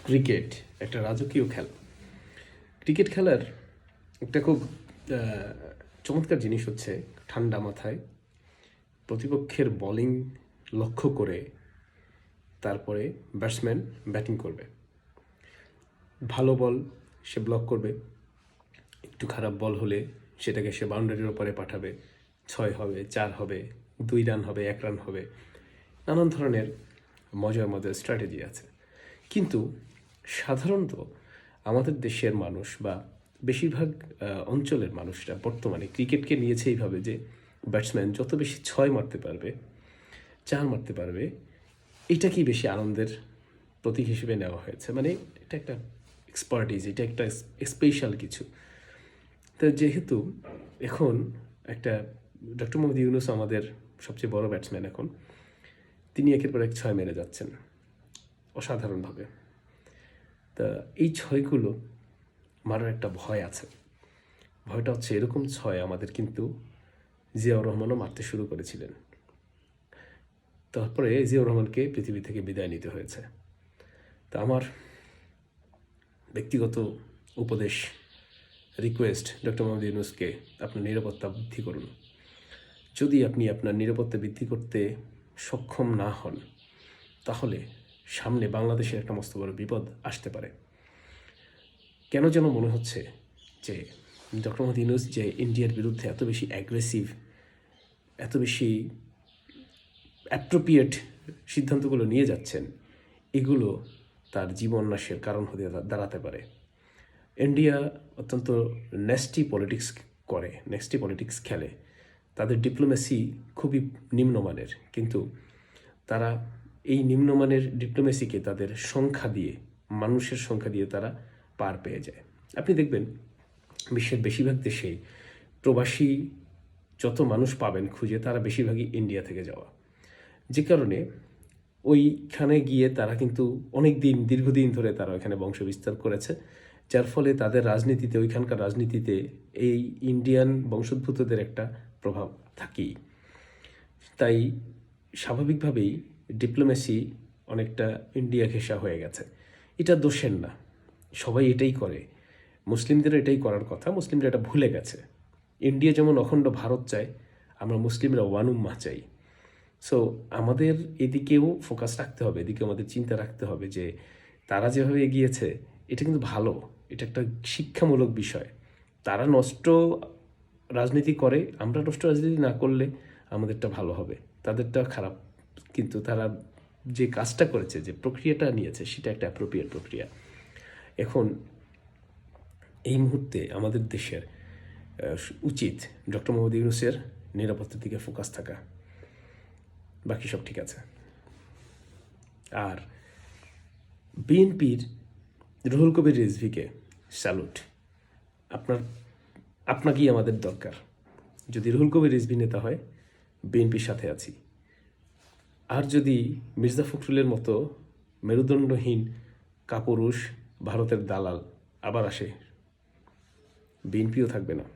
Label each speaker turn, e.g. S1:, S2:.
S1: Cricket একটা রাজকীয় খেলা। ক্রিকেট খেলার একটা খুব চমৎকার জিনিস হচ্ছে ঠান্ডা মাথায় প্রতিপক্ষের বোলিং লক্ষ্য করে তারপরে ব্যাটসম্যান ব্যাটিং করবে। ভালো বল সে ব্লক করবে, একটু খারাপ বল হলে সেটাকে সে বাউন্ডারির ওপরে পাঠাবে, 6 হবে, 4 হবে, 2 রান হবে, 1 রান হবে। নানান ধরনের মজার মজার স্ট্র্যাটেজি আছে। কিন্তু সাধারণত আমাদের দেশের মানুষ বা বেশিরভাগ অঞ্চলের মানুষরা বর্তমানে ক্রিকেটকে নিয়েছে এইভাবে যে ব্যাটসম্যান যত বেশি 6 মারতে পারবে, 4 মারতে পারবে, এটাকেই বেশি আনন্দের প্রতীক হিসেবে নেওয়া হয়েছে। মানে এটা একটা এক্সপার্টিজ, এটা একটা স্পেশাল কিছু। তো যেহেতু এখন একটা ডক্টর মোহাম্মদ ইউনুস আমাদের সবচেয়ে বড় ব্যাটসম্যান, এখন তিনি একের পর এক 6 মেরে যাচ্ছেন অসাধারণভাবে। তা এই 6গুলো মারার একটা ভয় আছে। ভয়টা হচ্ছে এরকম 6 আমাদের কিন্তু জিয়াউর রহমানও মারতে শুরু করেছিলেন। তারপরে জিয়াউর রহমানকে পৃথিবী থেকে বিদায় নিতে হয়েছে। তা আমার ব্যক্তিগত উপদেশ, রিকোয়েস্ট ডক্টর মোহাম্মদ ইউনুসকে, আপনার নিরাপত্তা বৃদ্ধি করুন। যদি আপনি আপনার নিরাপত্তা বৃদ্ধি করতে সক্ষম না হন, তাহলে সামনে বাংলাদেশের একটা মস্ত বড় বিপদ আসতে পারে। কেন যেন মনে হচ্ছে যে ডক্টর মোহাম্মদ ইউনুস যে ইন্ডিয়ার বিরুদ্ধে এত বেশি অ্যাগ্রেসিভ, এত বেশি অ্যাপ্রোপ্রিয়েট সিদ্ধান্তগুলো নিয়ে যাচ্ছেন, এগুলো তার জীবন নাশের কারণ হতে দাঁড়াতে পারে। ইন্ডিয়া অত্যন্ত নেস্টি পলিটিক্স খেলে। তাদের ডিপ্লোমেসি খুবই নিম্নমানের, কিন্তু তারা এই নিম্নমানের ডিপ্লোমেসিকে তাদের সংখ্যা দিয়ে, মানুষের সংখ্যা দিয়ে তারা পার পেয়ে যায়। আপনি দেখবেন বিশ্বের বেশিরভাগ দেশেই প্রবাসী যত মানুষ পাবেন খুঁজে, তারা বেশিরভাগই ইন্ডিয়া থেকে যাওয়া। যে কারণে ওইখানে গিয়ে তারা কিন্তু দীর্ঘদিন ধরে তারা ওইখানে বংশ বিস্তার করেছে, যার ফলে তাদের রাজনীতিতে, ওইখানকার রাজনীতিতে এই ইন্ডিয়ান বংশোদ্ভূতদের একটা প্রভাব থাকেই। তাই স্বাভাবিকভাবেই ডিপ্লোমেসি অনেকটা ইন্ডিয়া ঘেঁষা হয়ে গেছে। এটা দোষের না, সবাই এটাই করে, মুসলিমদেরও এটাই করার কথা, মুসলিমরা এটা ভুলে গেছে। ইন্ডিয়া যেমন অখণ্ড ভারত চায়, আমরা মুসলিমরা ওয়ান উম্মাহ চাই। সো আমাদের এদিকেও ফোকাস রাখতে হবে, এদিকে আমাদের চিন্তা রাখতে হবে যে তারা যেভাবে এগিয়েছে এটা কিন্তু ভালো, এটা একটা শিক্ষামূলক বিষয়। তারা নষ্ট রাজনীতি করে, আমরা নষ্ট রাজনীতি না করলে আমাদেরটা ভালো হবে, তাদেরটা খারাপ। কিন্তু তারা যে কাজটা করেছে, যে প্রক্রিয়াটা নিয়েছে, সেটা একটা অ্যাপ্রোপ্রিয়েট প্রক্রিয়া। এখন এই মুহূর্তে আমাদের দেশের উচিত ডক্টর মোহাম্মদ ইউনুসের নিরাপত্তার দিকে ফোকাস থাকা, বাকি সব ঠিক আছে। আর বিএনপির রুহুল কবির রিজভীকে স্যালুট। আপনাকেই আমাদের দরকার। যদি রুহুল কবির রিজভী নেতা হয়, বিএনপির সাথে আছি। আর যদি মির্জা ফখরুলের মতো মেরুদণ্ডহীন কাপুরুষ ভারতের দালাল আবার আসে, বিএনপিও থাকবে না।